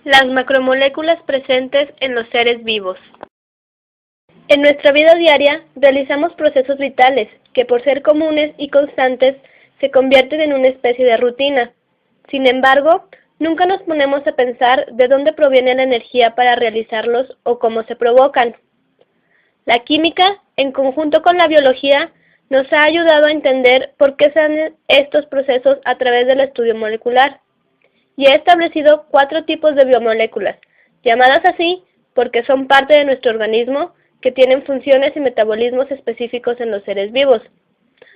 Las macromoléculas presentes en los seres vivos. En nuestra vida diaria realizamos procesos vitales que, por ser comunes y constantes, se convierten en una especie de rutina. Sin embargo, nunca nos ponemos a pensar de dónde proviene la energía para realizarlos o cómo se provocan. La química, en conjunto con la biología, nos ha ayudado a entender por qué se dan estos procesos a través del estudio molecular, y ha establecido 4 tipos de biomoléculas, llamadas así porque son parte de nuestro organismo, que tienen funciones y metabolismos específicos en los seres vivos.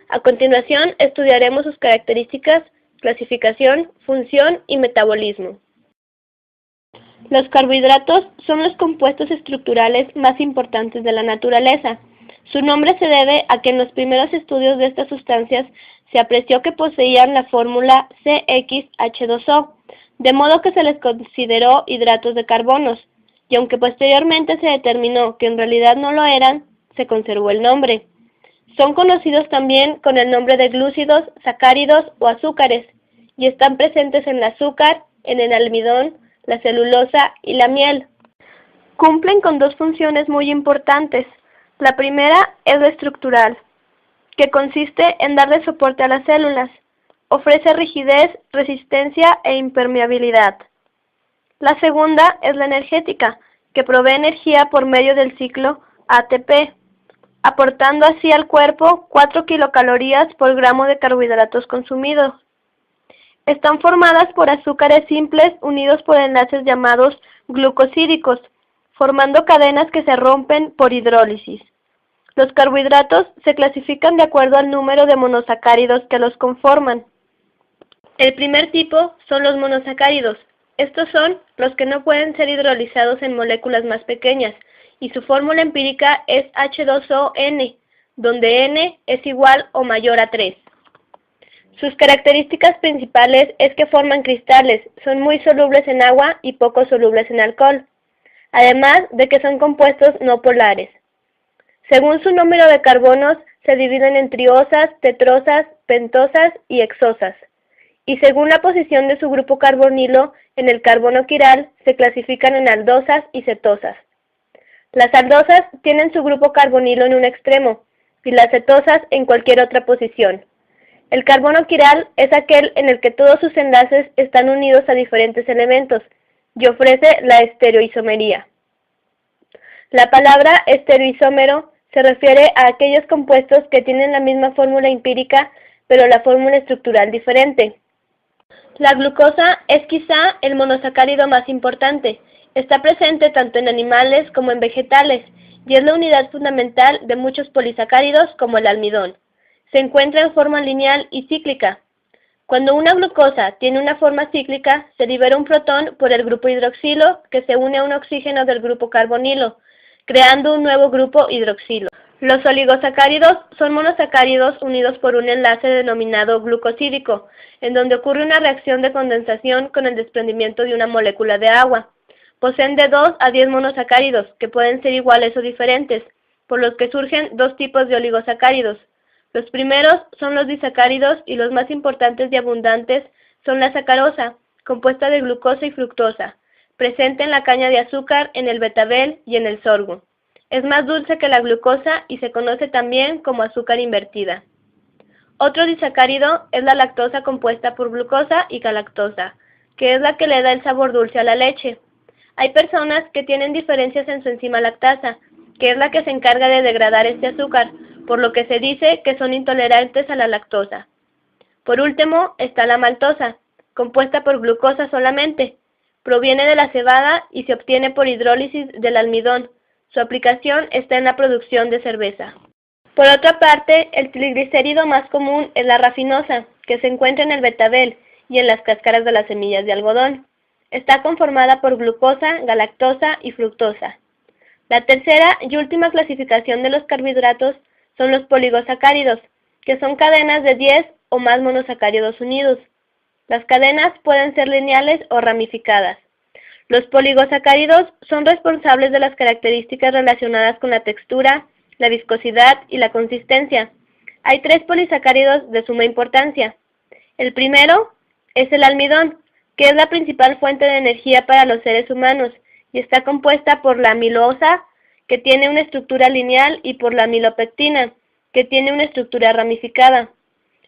A continuación, estudiaremos sus características, clasificación, función y metabolismo. Los carbohidratos son los compuestos estructurales más importantes de la naturaleza. Su nombre se debe a que en los primeros estudios de estas sustancias se apreció que poseían la fórmula CXH2O, de modo que se les consideró hidratos de carbonos, y aunque posteriormente se determinó que en realidad no lo eran, se conservó el nombre. Son conocidos también con el nombre de glúcidos, sacáridos o azúcares, y están presentes en el azúcar, en el almidón, la celulosa y la miel. Cumplen con 2 funciones muy importantes. La primera es la estructural, que consiste en darle soporte a las células. Ofrece rigidez, resistencia e impermeabilidad. La segunda es la energética, que provee energía por medio del ciclo ATP, aportando así al cuerpo 4 kilocalorías por gramo de carbohidratos consumidos. Están formadas por azúcares simples unidos por enlaces llamados glucosídicos, formando cadenas que se rompen por hidrólisis. Los carbohidratos se clasifican de acuerdo al número de monosacáridos que los conforman. El primer tipo son los monosacáridos. Estos son los que no pueden ser hidrolizados en moléculas más pequeñas, y su fórmula empírica es H2ON, donde N es igual o mayor a 3. Sus características principales es que forman cristales, son muy solubles en agua y poco solubles en alcohol, además de que son compuestos no polares. Según su número de carbonos, se dividen en triosas, tetrosas, pentosas y hexosas, y según la posición de su grupo carbonilo en el carbono quiral, se clasifican en aldosas y cetosas. Las aldosas tienen su grupo carbonilo en un extremo, y las cetosas en cualquier otra posición. El carbono quiral es aquel en el que todos sus enlaces están unidos a diferentes elementos, y ofrece la estereoisomería. La palabra estereoisómero se refiere a aquellos compuestos que tienen la misma fórmula empírica, pero la fórmula estructural diferente. La glucosa es quizá el monosacárido más importante. Está presente tanto en animales como en vegetales, y es la unidad fundamental de muchos polisacáridos como el almidón. Se encuentra en forma lineal y cíclica. Cuando una glucosa tiene una forma cíclica, se libera un protón por el grupo hidroxilo que se une a un oxígeno del grupo carbonilo, creando un nuevo grupo hidroxilo. Los oligosacáridos son monosacáridos unidos por un enlace denominado glucosídico, en donde ocurre una reacción de condensación con el desprendimiento de una molécula de agua. Poseen de 2 a 10 monosacáridos, que pueden ser iguales o diferentes, por los que surgen 2 tipos de oligosacáridos. Los primeros son los disacáridos y los más importantes y abundantes son la sacarosa, compuesta de glucosa y fructosa, presente en la caña de azúcar, en el betabel y en el sorgo. Es más dulce que la glucosa y se conoce también como azúcar invertida. Otro disacárido es la lactosa, compuesta por glucosa y galactosa, que es la que le da el sabor dulce a la leche. Hay personas que tienen diferencias en su enzima lactasa, que es la que se encarga de degradar este azúcar, por lo que se dice que son intolerantes a la lactosa. Por último está la maltosa, compuesta por glucosa solamente. Proviene de la cebada y se obtiene por hidrólisis del almidón. Su aplicación está en la producción de cerveza. Por otra parte, el triglicérido más común es la rafinosa, que se encuentra en el betabel y en las cáscaras de las semillas de algodón. Está conformada por glucosa, galactosa y fructosa. La tercera y última clasificación de los carbohidratos son los poligosacáridos, que son cadenas de 10 o más monosacáridos unidos. Las cadenas pueden ser lineales o ramificadas. Los poligosacáridos son responsables de las características relacionadas con la textura, la viscosidad y la consistencia. Hay 3 polisacáridos de suma importancia. El primero es el almidón, que es la principal fuente de energía para los seres humanos, y está compuesta por la amilosa, que tiene una estructura lineal, y por la amilopectina, que tiene una estructura ramificada.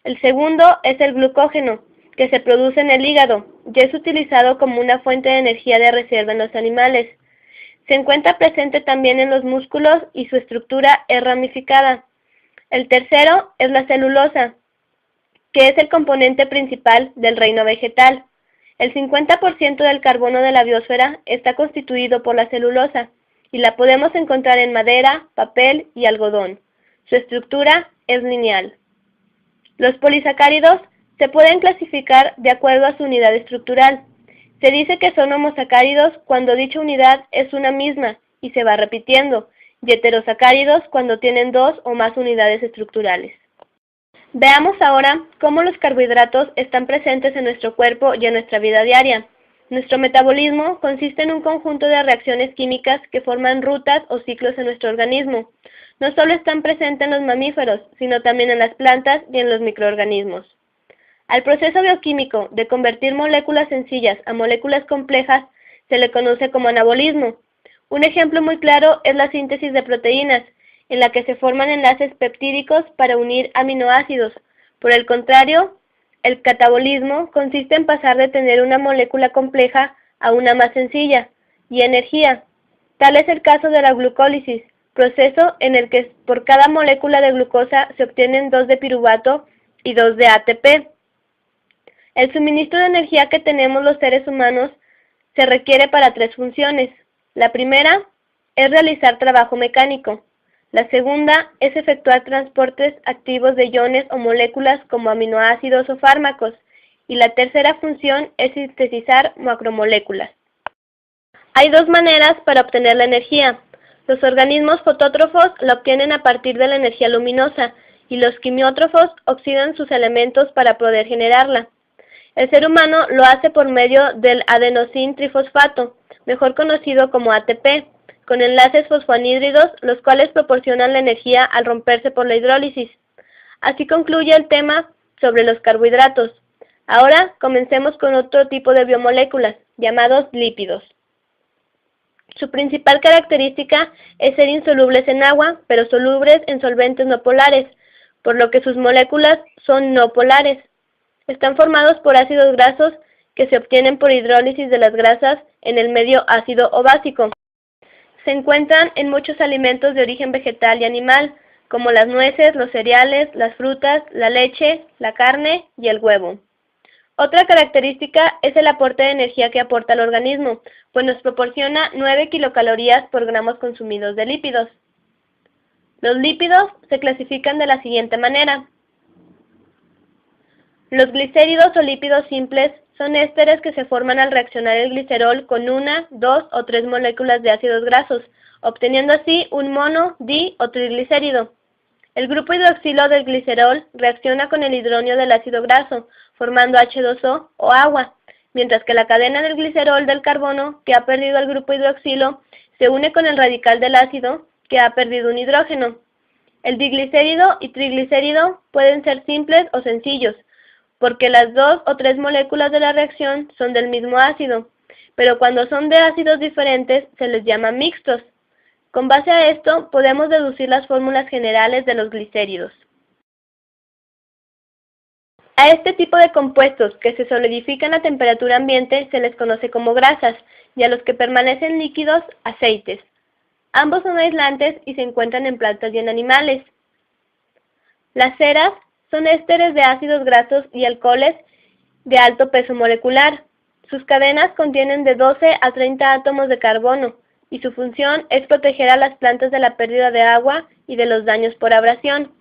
El segundo es el glucógeno, que se produce en el hígado, y es utilizado como una fuente de energía de reserva en los animales. Se encuentra presente también en los músculos y su estructura es ramificada. El tercero es la celulosa, que es el componente principal del reino vegetal. El 50% del carbono de la biosfera está constituido por la celulosa, y la podemos encontrar en madera, papel y algodón. Su estructura es lineal. Los polisacáridos se pueden clasificar de acuerdo a su unidad estructural. Se dice que son homosacáridos cuando dicha unidad es una misma y se va repitiendo, y heterosacáridos cuando tienen dos o más unidades estructurales. Veamos ahora cómo los carbohidratos están presentes en nuestro cuerpo y en nuestra vida diaria. Nuestro metabolismo consiste en un conjunto de reacciones químicas que forman rutas o ciclos en nuestro organismo. No solo están presentes en los mamíferos, sino también en las plantas y en los microorganismos. Al proceso bioquímico de convertir moléculas sencillas a moléculas complejas se le conoce como anabolismo. Un ejemplo muy claro es la síntesis de proteínas, en la que se forman enlaces peptídicos para unir aminoácidos. Por el contrario, el catabolismo consiste en pasar de tener una molécula compleja a una más sencilla, y energía. Tal es el caso de la glucólisis, proceso en el que por cada molécula de glucosa se obtienen 2 de piruvato y 2 de ATP. El suministro de energía que tenemos los seres humanos se requiere para 3 funciones. La primera es realizar trabajo mecánico. La segunda es efectuar transportes activos de iones o moléculas como aminoácidos o fármacos. Y la tercera función es sintetizar macromoléculas. Hay 2 maneras para obtener la energía. Los organismos fotótrofos la obtienen a partir de la energía luminosa y los quimiótrofos oxidan sus elementos para poder generarla. El ser humano lo hace por medio del adenosín trifosfato, mejor conocido como ATP, con enlaces fosfoanhídridos, los cuales proporcionan la energía al romperse por la hidrólisis. Así concluye el tema sobre los carbohidratos. Ahora comencemos con otro tipo de biomoléculas, llamados lípidos. Su principal característica es ser insolubles en agua, pero solubles en solventes no polares, por lo que sus moléculas son no polares. Están formados por ácidos grasos que se obtienen por hidrólisis de las grasas en el medio ácido o básico. Se encuentran en muchos alimentos de origen vegetal y animal, como las nueces, los cereales, las frutas, la leche, la carne y el huevo. Otra característica es el aporte de energía que aporta al organismo, pues nos proporciona 9 kilocalorías por gramos consumidos de lípidos. Los lípidos se clasifican de la siguiente manera. Los glicéridos o lípidos simples son ésteres que se forman al reaccionar el glicerol con 1, 2 o 3 moléculas de ácidos grasos, obteniendo así un mono, di o triglicérido. El grupo hidroxilo del glicerol reacciona con el hidronio del ácido graso, formando H2O o agua, mientras que la cadena del glicerol del carbono, que ha perdido el grupo hidroxilo, se une con el radical del ácido, que ha perdido un hidrógeno. El diglicérido y triglicérido pueden ser simples o sencillos, porque las 2 o 3 moléculas de la reacción son del mismo ácido, pero cuando son de ácidos diferentes se les llama mixtos. Con base a esto, podemos deducir las fórmulas generales de los glicéridos. A este tipo de compuestos que se solidifican a temperatura ambiente se les conoce como grasas, y a los que permanecen líquidos, aceites. Ambos son aislantes y se encuentran en plantas y en animales. Las ceras son ésteres de ácidos grasos y alcoholes de alto peso molecular. Sus cadenas contienen de 12 a 30 átomos de carbono, y su función es proteger a las plantas de la pérdida de agua y de los daños por abrasión.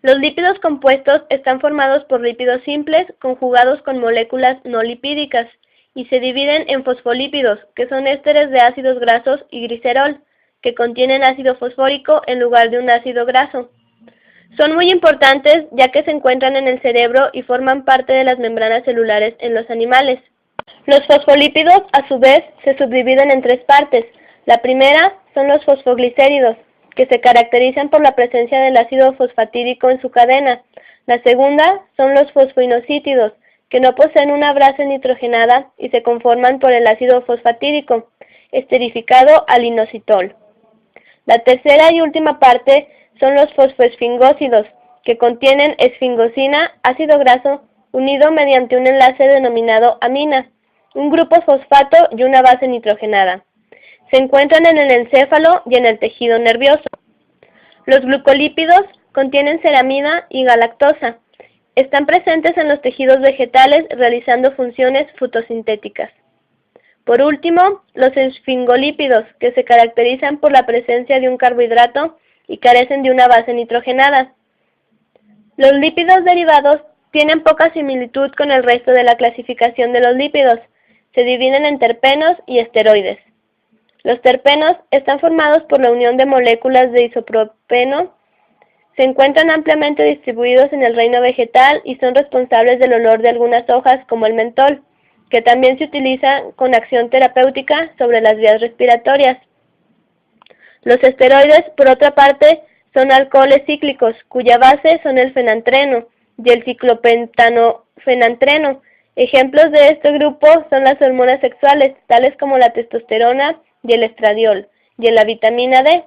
Los lípidos compuestos están formados por lípidos simples conjugados con moléculas no lipídicas, y se dividen en fosfolípidos, que son ésteres de ácidos grasos, y glicerol, que contienen ácido fosfórico en lugar de un ácido graso. Son muy importantes ya que se encuentran en el cerebro y forman parte de las membranas celulares en los animales. Los fosfolípidos, a su vez, se subdividen en 3 partes. La primera son los fosfoglicéridos, que se caracterizan por la presencia del ácido fosfatídico en su cadena. La segunda son los fosfoinosítidos, que no poseen una base nitrogenada y se conforman por el ácido fosfatídico, esterificado al inositol. La tercera y última parte son los fosfoesfingósidos, que contienen esfingosina, ácido graso, unido mediante un enlace denominado amina, un grupo fosfato y una base nitrogenada. Se encuentran en el encéfalo y en el tejido nervioso. Los glucolípidos contienen ceramida y galactosa. Están presentes en los tejidos vegetales realizando funciones fotosintéticas. Por último, los esfingolípidos, que se caracterizan por la presencia de un carbohidrato y carecen de una base nitrogenada. Los lípidos derivados tienen poca similitud con el resto de la clasificación de los lípidos. Se dividen en terpenos y esteroides. Los terpenos están formados por la unión de moléculas de isopropeno. Se encuentran ampliamente distribuidos en el reino vegetal y son responsables del olor de algunas hojas como el mentol, que también se utiliza con acción terapéutica sobre las vías respiratorias. Los esteroides, por otra parte, son alcoholes cíclicos, cuya base son el fenantreno y el ciclopentanofenantreno. Ejemplos de este grupo son las hormonas sexuales, tales como la testosterona y el estradiol, y la vitamina D.